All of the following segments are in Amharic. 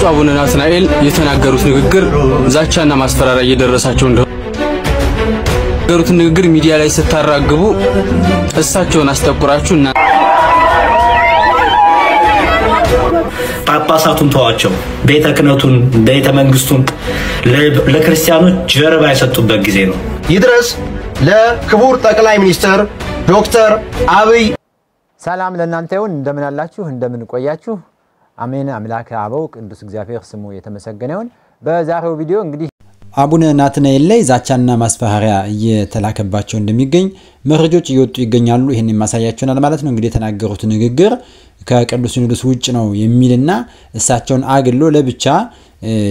ብፁዕ አቡነ ናትናኤል የተናገሩት ንግግር ዛቻና ማስፈራሪያ እየደረሳቸው እንደሆነ ንግግር ሚዲያ ላይ ስታራግቡ እሳቸውን አስተቁራችሁና ጳጳሳቱን ተዋቸው ቤተ ክህነቱን ቤተ መንግስቱን ለክርስቲያኖች ጀርባ ያሰጡበት ጊዜ ነው ይድረስ ለክቡር ጠቅላይ ሚኒስትር ዶክተር አብይ ሰላም ለእናንተ ይሁን እንደምን አላችሁ እንደምን ቆያችሁ አሜን አምላክ አበው ቅዱስ እግዚአብሔር ስሙ የተመሰገነ ይሁን በዛሬው ቪዲዮ እንግዲህ አቡነ ናትናኤል ላይ ዛቻና ማስፈራሪያ እየተላከባቸው እንደሚገኝ መረጃዎች እየወጡ ይገኛሉ ይሄን ማሳያችሁናል ማለት ነው እንግዲህ የተናገሩት ንግግር ከቅዱስ ሲኖዶስ ውጭ ነው የሚልና እሳቸውን አግሎ ለብቻ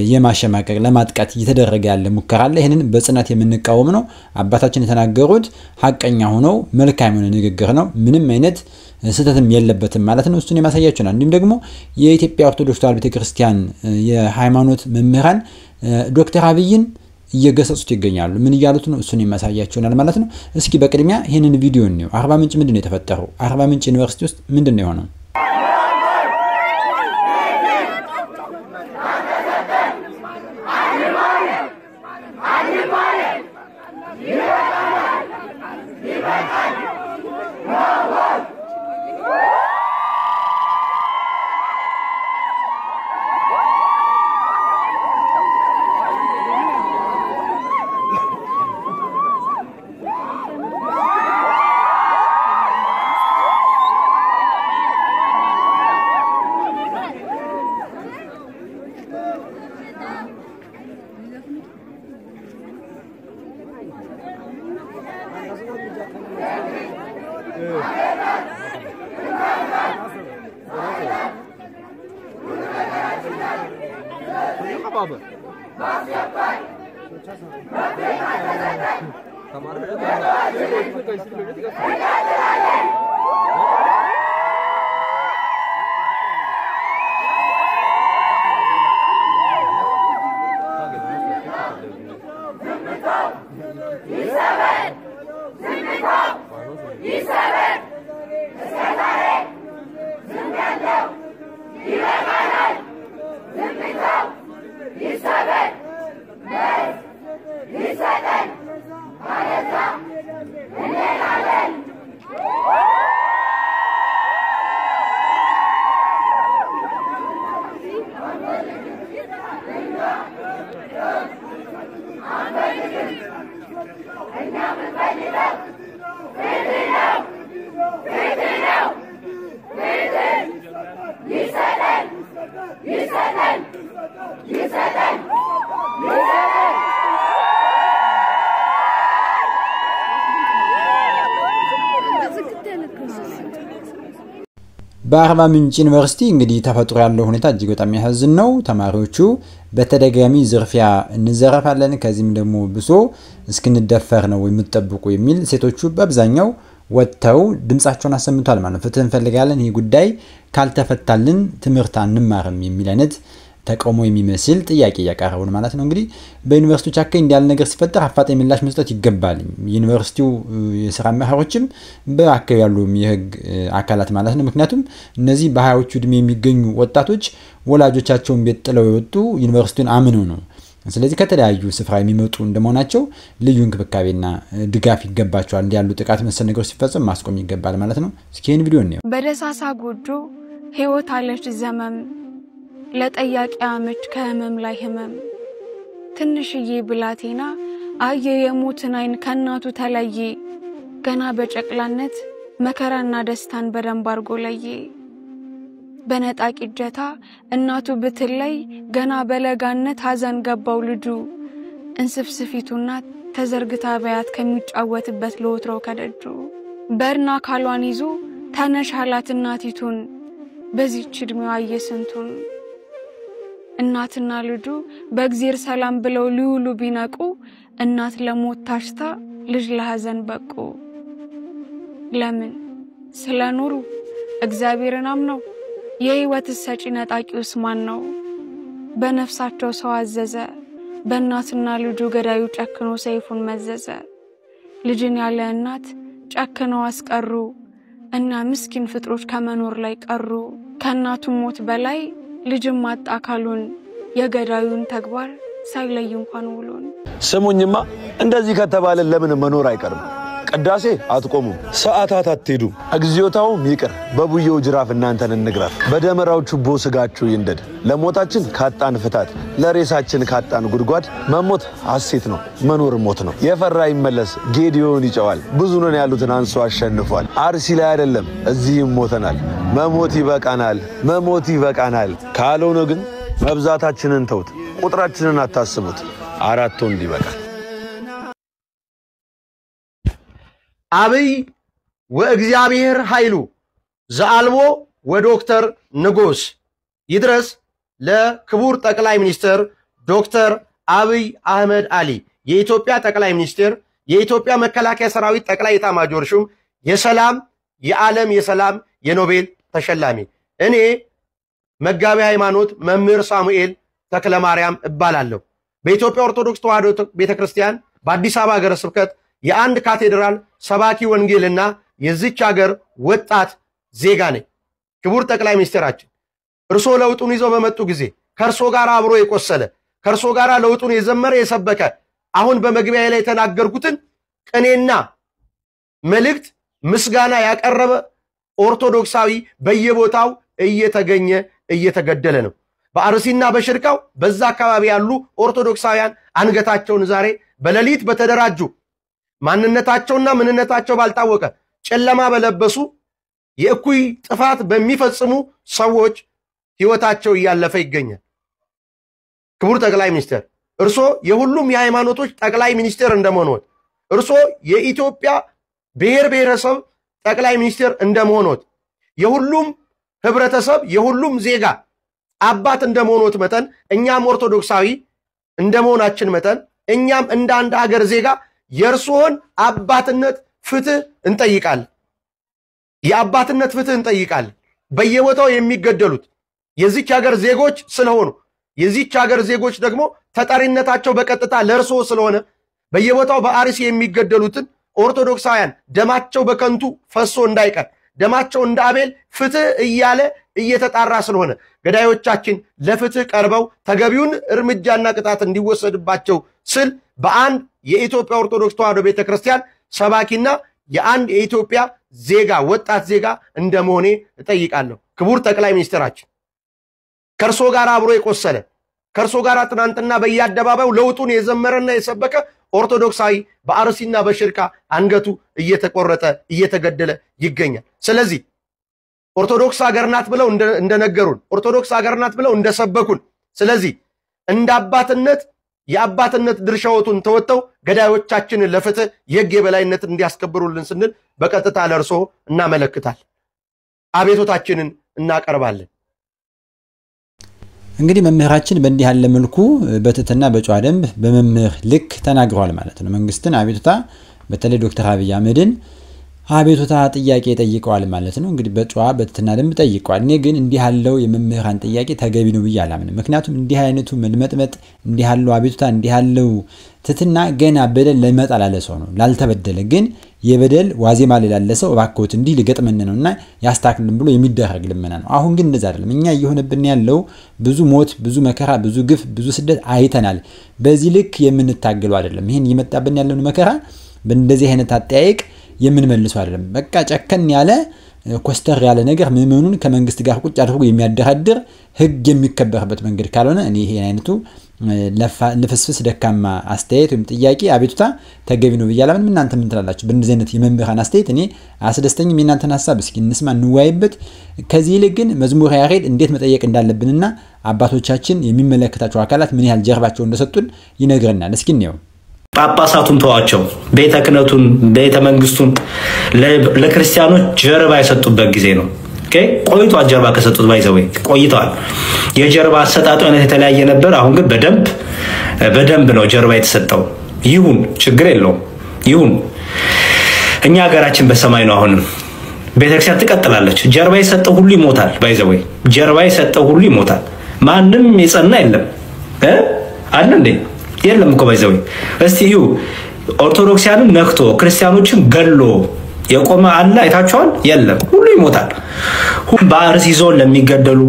የማሸማቀቅ ለማጥቃት እየተደረገ ያለ ሙከራ አለ ይሄንን በጽናት የምንቃወም ነው አባታችን የተናገሩት ሐቀኛ ሆነው መልካም የሆነ ንግግር ነው ምንም አይነት ስተትም የለበትም ማለት ነው እሱን የማሳያችሁናል እንዲም ደግሞ የኢትዮጵያ ኦርቶዶክስ ተዋሕዶ ቤተክርስቲያን የሃይማኖት መምህራን ዶክተር አብይን እየገሰጹት ይገኛሉ ምን ይያሉት ነው እሱን የማሳያችሁናል ማለት ነው እስኪ በቅድሚያ ይሄንን ቪዲዮ ነው አርባ ምንጭ ምንድነው የተፈጠረው አርባ ምንጭ ዩኒቨርሲቲ ውስጥ ምንድነው የሆነው በአርባ ምንጭ ዩኒቨርሲቲ እንግዲህ ተፈጥሮ ያለው ሁኔታ እጅግ በጣም ያሳዝን ነው ተማሪዎቹ በተደጋጋሚ ዝርፊያ እንዘረፋለን ከዚህም ደግሞ ብሶ እስክንደፈር ነው የምትጠብቁ የሚል ሴቶቹ በአብዛኛው ወጥተው ድምጻቸውን አሰምቷል ማለት ፍትህ እንፈልጋለን ይሄ ጉዳይ ካልተፈታልን ትምህርት አንማርም የሚል አይነት ተቆሞ የሚመስል ጥያቄ ያቀርቡ ማለት ነው እንግዲህ በዩኒቨርሲቲዎች አከኝ እንዲያል ነገር ሲፈጠር አፋጣኝ ምላሽ መስጠት ይገባል ዩኒቨርሲቲው የሥራ መሐሮችም በአከባቢው ያሉ የህግ አካላት ማለት ነው ምክንያቱም እነዚህ በሃያዎቹ እድሜ የሚገኙ ወጣቶች ወላጆቻቸውን ቤት ጥለው የወጡ ዩኒቨርሲቲውን አምነው ነው ስለዚህ ከተለያዩ ስፍራ የሚመጡ እንደመሆናቸው ልዩ እንክብካቤና ድጋፍ ይገባቸዋል እንዲያሉ ጥቃት መሰል ነገሮች ሲፈጸም ማስቆም ይገባል ማለት ነው እስኪን ቪዲዮ ነው በደሳሳ ጎጆ ህይወት አለች ዘመም ለጠያቂ አመች ከህመም ላይ ህመም ትንሽዬ ብላቴና አየ የሞትን አይን ከናቱ ተለየ ገና በጨቅላነት መከራና ደስታን በደንብ አርጎ ለየ በነጣቂ ጀታ እናቱ ብትለይ ገና በለጋነት ሐዘን ገባው ልጁ እንስፍስፊቱና ተዘርግታ በያት ከሚጫወትበት ለወትሮው ከደጁ በርና ካሏን ይዞ ተነሻላት እናቲቱን በዚህች እድሜዋ አየስንቱን እናትና ልጁ በእግዚአብሔር ሰላም ብለው ሊውሉ ቢነቁ እናት ለሞት ታሽታ ልጅ ለሐዘን በቁ ለምን ስለኖሩ እግዚአብሔርን አምነው የህይወት ሰጪ ነጣቂውስ ማን ነው በነፍሳቸው ሰው አዘዘ በእናትና ልጁ ገዳዩ ጨክኖ ሰይፉን መዘዘ ልጅን ያለ እናት ጨክነው አስቀሩ እና ምስኪን ፍጥሮች ከመኖር ላይ ቀሩ ከናቱ ሞት በላይ ልጅም አጣ አካሉን የገዳዩን ተግባር ሳይለይ እንኳን ውሎን ስሙኝማ እንደዚህ ከተባለ ለምን መኖር አይቀርም ቅዳሴ አትቆሙም ሰዓታት አትሄዱም እግዚኦታው ይቅር በቡየው ጅራፍ እናንተን እንግራፍ በደመራው ችቦ ስጋችሁ ይንደድ ለሞታችን ካጣን ፍታት ለሬሳችን ካጣን ጉድጓድ መሞት ሐሴት ነው መኖር ሞት ነው የፈራ ይመለስ ጌዲዮን ይጨዋል ብዙ ነን ያሉትን አንሶ አሸንፏል አርሲ ላይ አይደለም እዚህም ሞተናል መሞት ይበቃናል ካልሆነ ግን መብዛታችንን ተውት ቁጥራችንን አታስቡት አራት ወንድ ይበቃል አብይ ወእግዚአብሔር ኃይሉ ዘአልቦ ወዶክተር ንጉስ ይድረስ ለክቡር ጠቅላይ ሚኒስትር ዶክተር አብይ አህመድ አሊ የኢትዮጵያ ጠቅላይ ሚኒስትር የኢትዮጵያ መከላከያ ሰራዊት ጠቅላይ ኤታማዦር ሹም የሰላም የዓለም የሰላም የኖቤል ተሸላሚ እኔ መጋቢ ሃይማኖት መምህር ሳሙኤል ተክለማርያም እባላለሁ በኢትዮጵያ ኦርቶዶክስ ተዋሕዶ ቤተክርስቲያን በአዲስ አበባ ሀገረ ስብከት የአንድ ካቴድራል ሰባኪ ወንጌልና የዚች ሀገር ወጣት ዜጋ ነኝ ክቡር ጠቅላይ ሚኒስትራችን እርሶ ለውጡን ይዘው በመጡ ጊዜ ከርሶ ጋር አብሮ የቆሰለ ከርሶ ጋር ለውጡን የዘመረ የሰበከ አሁን በመግቢያ ላይ ተናገርኩትን ቅኔና መልእክት ምስጋና ያቀረበ ኦርቶዶክሳዊ በየቦታው እየተገኘ እየተገደለ ነው በአርሲና በሽርካው በዛ አካባቢ ያሉ ኦርቶዶክሳውያን አንገታቸውን ዛሬ በሌሊት በተደራጁ ማንነታቸውና ምንነታቸው ባልታወቀ ጨለማ በለበሱ የእኩይ ጥፋት በሚፈጽሙ ሰዎች ህይወታቸው ያለፈ ይገኛል ክቡር ጠቅላይ ሚኒስትር እርሶ የሁሉም የሃይማኖቶች ጠቅላይ ሚኒስትር እንደመሆኖት እርሶ የኢትዮጵያ ብሔረሰብ ጠቅላይ ሚኒስትር እንደመሆኖት የሁሉም ህብረተሰብ የሁሉም ዜጋ አባት እንደመሆኖት መጠን እኛም ኦርቶዶክሳዊ እንደመሆናችን መጠን እኛም እንደ አንድ ሀገር ዜጋ የርሶን አባትነት ፍትህ እንጠይቃለን የአባትነት ፍትህ እንጠይቃለን በየቦታው የሚገደሉት የዚች ሀገር ዜጎች ስለሆኑ የዚች ሀገር ዜጎች ደግሞ ተጣሪነታቸው በቀጥታ ለርሶ ስለሆነ በየቦታው በአርሲ የሚገደሉትን ኦርቶዶክሳውያን ደማቸው በከንቱ ፈሶ እንዳይቀር ደማቸው እንደ አቤል ፍትህ እያለ እየተጣራ ስለሆነ ገዳዮቻችን ለፍትህ ቀርበው ተገቢውን እርምጃና ቅጣት እንዲወሰድባቸው ስል በአንድ የኢትዮጵያ ኦርቶዶክስ ተዋሕዶ ቤተክርስቲያን ሰባኪና የአንድ የኢትዮጵያ ዜጋ ወጣት ዜጋ እንደመሆኔ እጠይቃለሁ ክቡር ጠቅላይ ሚኒስትራችን ከርሶ ጋር አብሮ የቆሰለ ከርሶ ጋር ትናንትና በየአደባባዩ ለውጡን የዘመረና የሰበከ ኦርቶዶክሳዊ በአርሲና በሽርካ አንገቱ እየተቆረጠ እየተገደለ ይገኛል ስለዚህ ኦርቶዶክስ ሀገርናት ብለው እንደነገሩን ኦርቶዶክስ ሀገርናት ብለው እንደሰበኩን ስለዚህ እንደ አባትነት የአባትነት ድርሻዎቱን ተወጣው ገዳዮቻችን ለፍትህ የሕግ የበላይነት እንዲያስከብሩልን ስንል በቀጥታ ለርሶ እናመለክታል አቤቶታችንን እናቀርባለን እንግዲህ መምህራችን በእንዲህ ያለ መልኩ በትትና በጨዋ ደንብ በመምህር ልክ ተናግሯል ማለት ነው መንግስትን አቤቱታ በተለይ ዶክተር አብይ አህመድን አቤቱታ ጥያቄ ጠይቀዋል ማለት ነው እንግዲህ በጨዋ በትትና ደንብ ጠይቀዋል እኔ ግን እንዲህ ያለው የመምህራን ጥያቄ ተገቢ ነው ብዬ አላምንም ምክንያቱም እንዲህ አይነቱ መልመጥመጥ እንዲህ ያለው አቤቱታ እንዲህ ያለው ትትና ገና በደል ለመጣል ያለ ሰው ነው ላልተበደለ ግን የበደል ዋዜማ ላለ ሰው ባኮት እንዲህ ሊገጥመን ነውና ያስታክልን ብሎ የሚደረግ ልመና ነው አሁን ግን እንደዛ አይደለም እኛ እየሆነብን ያለው ብዙ ሞት ብዙ መከራ ብዙ ግፍ ብዙ ስደት አይተናል በዚህ ልክ የምንታገለው አይደለም ይሄን ይመጣብን ያለው መከራ በእንደዚህ አይነት አጠያየቅ የምንመልሰው አይደለም በቃ ጨከን ያለ ኮስተር ያለ ነገር ምንምኑን ከመንግስት ጋር ቁጭ አድርጎ የሚያደራድር ህግ የሚከበርበት መንገድ ካልሆነ እኔ ይሄ አይነቱ ለፍስፍስ ደካማ አስተያየት ወይም ጥያቄ አቤቱታ ተገቢ ነው ብያለምን እናንተ ምን ትላላችሁ በእንደዚህ አይነት የመምህራን አስተያየት እኔ አስደስተኝም የእናንተን ሐሳብ እስኪ እንስማ እንወያይበት ከዚህ ይልቅ ግን መዝሙር ያሬድ እንዴት መጠየቅ እንዳለብንና አባቶቻችን የሚመለከታቸው አካላት ምን ያህል ጀርባቸው እንደሰጡን ይነግረናል እስኪ ነው ጳጳሳቱን ተዋቸው ቤተ ክህነቱን ቤተ መንግስቱን ለክርስቲያኖች ጀርባ የሰጡበት ጊዜ ነው ኦኬ ቆይቷል ጀርባ ከሰጡት ባይዘው ቆይቷል የጀርባ አሰጣጡ አይነት የተለያየ ነበር አሁን ግን በደንብ ነው ጀርባ የተሰጠው ይሁን ችግር የለውም ይሁን እኛ ሀገራችን በሰማይ ነው አሁንም ቤተክርስቲያን ትቀጥላለች ጀርባ የሰጠው ሁሉ ይሞታል ባይዘው ጀርባ የሰጠው ሁሉ ይሞታል ማንንም የጸና የለም አለ እንዴ የለም እኮ ባይዘው እስቲ ዩ ኦርቶዶክሳንን ነክቶ ክርስቲያኖችን ገሎ የቆመ አለ አይታችኋል? የለም፣ ሁሉ ይሞታል። በአርሲ ዞን ለሚገደሉ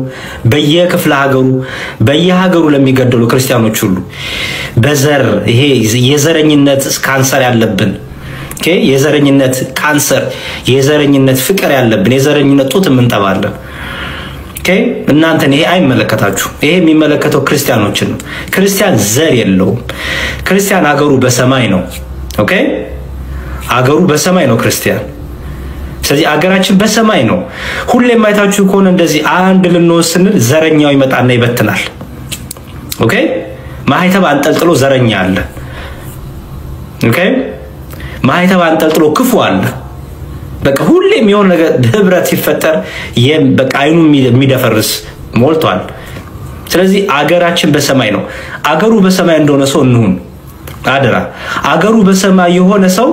በየሀገሩ ለሚገደሉ ክርስቲያኖች ሁሉ በዘር ይሄ የዘረኝነት ካንሰር ያለብን የዘረኝነት ካንሰር የዘረኝነት ፍቅር ያለብን የዘረኝነት ጡት ምንጠባለን እናንተን ይሄ አይመለከታችሁ። ይሄ የሚመለከተው ክርስቲያኖችን ነው። ክርስቲያን ዘር የለውም። ክርስቲያን አገሩ በሰማይ ነው። ኦኬ አገሩ በሰማይ ነው ክርስቲያን። ስለዚህ አገራችን በሰማይ ነው። ሁሌም አይታችሁ ከሆነ እንደዚህ አንድ ልንወስንል ዘረኛው ይመጣና ይበትናል። ኦኬ ማህተብ አንጠልጥሎ ዘረኛ አለ። ኦኬ ማህተብ አንጠልጥሎ ክፉ አለ። በቃ ሁሌም የሆነ ነገር ህብረት ሲፈጠር በቃ አይኑ የሚደፈርስ ሞልቷል። ስለዚህ አገራችን በሰማይ ነው። አገሩ በሰማይ እንደሆነ ሰው እንሁን አደራ። አገሩ በሰማይ የሆነ ሰው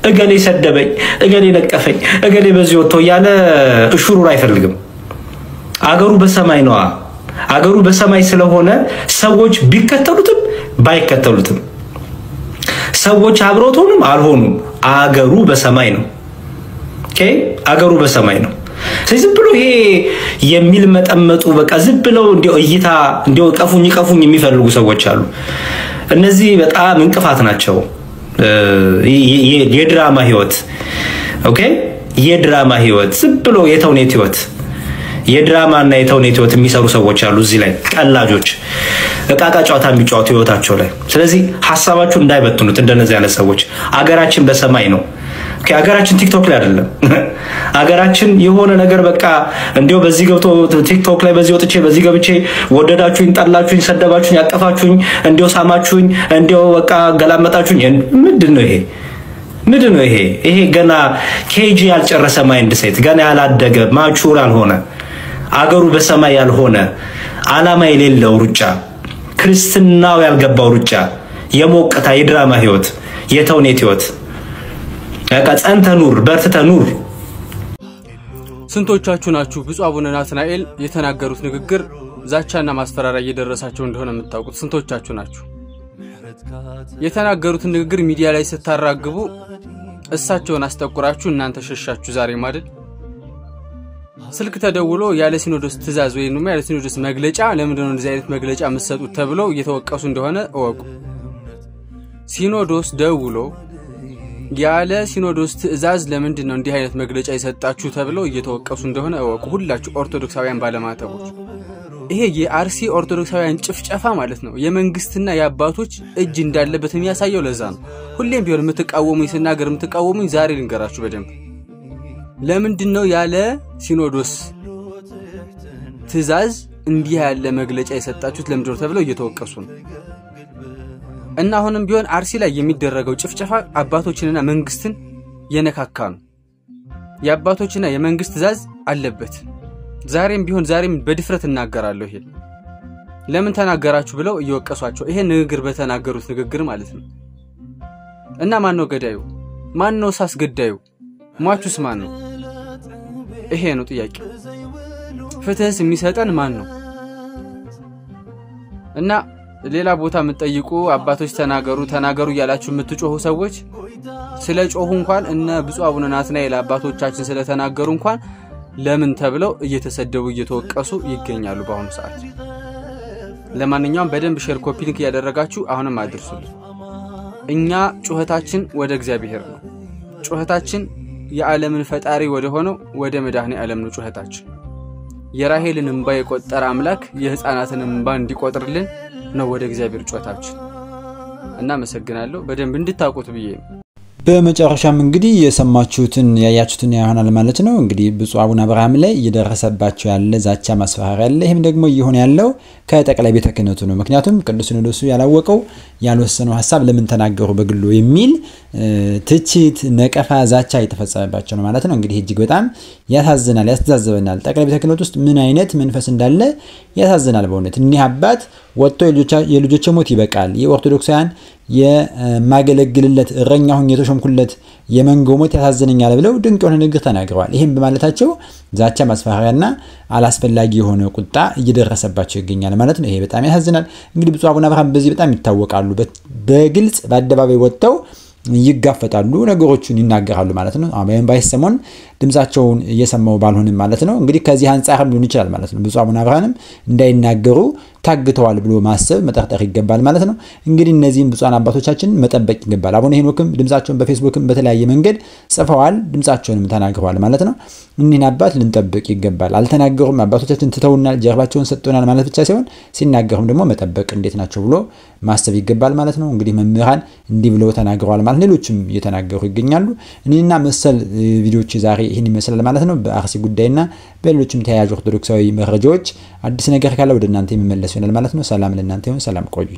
እገሌ ሰደበኝ፣ እገሌ ነቀፈኝ፣ እገሌ በዚህ ወጥቶ ያለ እሹሩር አይፈልግም። አገሩ በሰማይ ነው። አገሩ በሰማይ ስለሆነ ሰዎች ቢከተሉትም ባይከተሉትም ሰዎች አብሮቱንም አልሆኑም አገሩ በሰማይ ነው። ኦኬ አገሩ በሰማይ ነው። ስለዚህ ዝም ብሎ ይሄ የሚል መጠመጡ በቃ ዝም ብለው እንዲው እይታ እንዲው ቀፉኝ የሚፈልጉ ሰዎች አሉ። እነዚህ በጣም እንቅፋት ናቸው። የድራማ ህይወት ኦኬ የድራማ ህይወት ዝም ብሎ የተውኔት ህይወት የድራማና የተውኔት ህይወት የሚሰሩ ሰዎች አሉ እዚህ ላይ ቀላጆች እቃቃ ጨዋታ የሚጫወቱ ህይወታቸው ላይ። ስለዚህ ሐሳባችሁ እንዳይበትኑት እንደነዚህ ያለ ሰዎች አገራችን በሰማይ ነው። አገራችን ቲክቶክ ላይ አይደለም። አገራችን የሆነ ነገር በቃ እንዲው በዚህ ገብቶ ቲክቶክ ላይ በዚህ ወጥቼ በዚህ ገብቼ ወደዳችሁኝ፣ ጠላችሁኝ፣ ሰደባችሁኝ፣ ያቀፋችሁኝ፣ እንዲው ሳማችሁኝ፣ እንዲው በቃ ገላመጣችሁኝ ምንድነው ይሄ? ምንድነው ይሄ? ይሄ ገና ኬጂ ያልጨረሰ ማይንድ ሴት ገና ያላደገ ማቹር ያልሆነ አገሩ በሰማይ ያልሆነ ዓላማ የሌለው ሩጫ ክርስትናው ያልገባው ሩጫ የሞቀታ የድራማ ህይወት የተውኔት ህይወት ያቃጸንተ ኑር በርትተ ኑር። ስንቶቻችሁ ናችሁ ብፁዕ አቡነ ናትናኤል የተናገሩት ንግግር ዛቻና ማስፈራሪያ እየደረሳቸው እንደሆነ የምታውቁት? ስንቶቻችሁ ናችሁ? የተናገሩት ንግግር ሚዲያ ላይ ስታራግቡ እሳቸውን አስጠቁራችሁ እናንተ ሸሻችሁ ዛሬ ማለት ስልክ ተደውሎ ያለ ሲኖዶስ ትእዛዝ ወይንም ያለ ሲኖዶስ መግለጫ ለምንድነው እንደዚህ አይነት መግለጫ መስጠቱት ተብሎ እየተወቀሱ እንደሆነ እወቁ። ሲኖዶስ ደውሎ ያለ ሲኖዶስ ትእዛዝ ለምንድነው እንዲህ አይነት መግለጫ የሰጣችሁ ተብሎ እየተወቀሱ እንደሆነ እወቁ ሁላችሁ ኦርቶዶክሳውያን ባለማተቦች። ይሄ የአርሲ ኦርቶዶክሳውያን ጭፍጨፋ ማለት ነው የመንግስትና የአባቶች እጅ እንዳለበት የሚያሳየው ለዛ ነው። ሁሌም ቢሆን የምትቃወሙኝ ስናገር የምትቃወሙኝ ዛሬ ልንገራችሁ በደንብ ለምንድነው ያለ ሲኖዶስ ትእዛዝ እንዲህ ያለ መግለጫ የሰጣችሁት ለምንድነው ተብሎ እየተወቀሱ ነው። እና አሁንም ቢሆን አርሲ ላይ የሚደረገው ጭፍጨፋ አባቶችንና መንግስትን የነካካ ነው። የአባቶችና የመንግስት ትእዛዝ አለበት። ዛሬም ቢሆን ዛሬም በድፍረት እናገራለሁ። ይሄ ለምን ተናገራችሁ ብለው እየወቀሷቸው ይሄ ንግግር በተናገሩት ንግግር ማለት ነው። እና ማን ነው ገዳዩ? ማን ነው ሳስገዳዩ? ሟቹስ ማን ነው? ይሄ ነው ጥያቄ። ፍትህስ የሚሰጠን ማን ነው? እና ሌላ ቦታ የምትጠይቁ አባቶች ተናገሩ ያላችሁ የምትጮሁ ሰዎች ስለ ጮሁ እንኳን እነ ብፁዕ አቡነ ናትናኤል አባቶቻችን ስለ ተናገሩ እንኳን ለምን ተብለው እየተሰደቡ እየተወቀሱ ይገኛሉ በአሁኑ ሰዓት። ለማንኛውም በደንብ ሼር ኮፒ ሊንክ ያደረጋችሁ አሁንም አድርሱልን። እኛ ጩኸታችን ወደ እግዚአብሔር ነው። ጩኸታችን የዓለምን ፈጣሪ ወደ ሆነው ወደ መድኃኔ ዓለም ነው ጩኸታችን። የራሔልን እንባ የቆጠረ አምላክ የህፃናትን እንባ እንዲቆጥርልን ነው ወደ እግዚአብሔር ጩኸታችን። እና መሰግናለሁ በደንብ እንድታውቁት ብዬ ነው። በመጨረሻም እንግዲህ የሰማችሁትን ያያችሁትን ያሆናል ማለት ነው። እንግዲህ ብፁዕ አቡነ አብርሃም ላይ እየደረሰባቸው ያለ ዛቻ ማስፈራሪያ አለ። ይሄም ደግሞ እየሆነ ያለው ከጠቅላይ ቤተ ክህነቱ ነው። ምክንያቱም ቅዱስ ሲኖዶሱ ያላወቀው ያልወሰነው ሐሳብ ለምን ተናገሩ በግሉ የሚል ትችት፣ ነቀፋ፣ ዛቻ የተፈጸመባቸው ነው ማለት ነው። እንግዲህ እጅግ በጣም ያሳዝናል፣ ያስተዛዘበናል። ጠቅላይ ቤተ ክህነቱ ውስጥ ምን አይነት መንፈስ እንዳለ ያሳዝናል በእውነት። እኒህ አባት ወጥቶ የልጆች ሞት ይበቃል፣ የኦርቶዶክሳውያን የማገለግልለት እረኛውን የተሾምኩለት የመንጋው ሞት ያሳዝነኛል ብለው ድንቅ የሆነ ንግግር ተናግረዋል። ይሄን በማለታቸው ዛቻ ማስፈራሪያና አላስፈላጊ የሆነ ቁጣ እየደረሰባቸው ይገኛል ማለት ነው። ይሄ በጣም ያሳዝናል። እንግዲህ ብፁዕ አቡነ አብርሃም በዚህ በጣም ይታወቃሉ። በግልጽ በአደባባይ ወጥተው ይጋፈጣሉ ነገሮችን ይናገራሉ ማለት ነው አሜን ባይሰሞን ድምጻቸውን እየሰማው ባልሆንም ማለት ነው እንግዲህ ከዚህ አንፃርም ሊሆን ይችላል ማለት ነው ብፁዕ አቡነ አብርሃንም እንዳይናገሩ ታግተዋል ብሎ ማሰብ መጠርጠር ይገባል ማለት ነው እንግዲህ እነዚህን ብፁዓን አባቶቻችን መጠበቅ ይገባል አቡነ ሄኖክም ድምጻቸውን በፌስቡክም በተለያየ መንገድ ጽፈዋል ድምጻቸውንም ተናግረዋል ማለት ነው እኒህን አባት ልንጠብቅ ይገባል አልተናገሩም አባቶቻችን ትተውናል ጀርባቸውን ሰጥቶናል ማለት ብቻ ሳይሆን ሲናገሩም ደግሞ መጠበቅ እንዴት ናቸው ብሎ ማሰብ ይገባል ማለት ነው እንግዲህ መምህራን እንዲህ ብለው ተናግረዋል ማለት ሌሎችም እየተናገሩ ይገኛሉ እኒና መሰል ቪዲዮዎች ዛሬ ይሄን ይመስላል ማለት ነው በአርሲ ጉዳይና በሌሎችም ተያያዥ ኦርቶዶክሳዊ መረጃዎች አዲስ ነገር ካለ ወደ እናንተ የሚመለስ ይሆናል ማለት ነው ሰላም ለእናንተ ይሁን ሰላም ቆዩ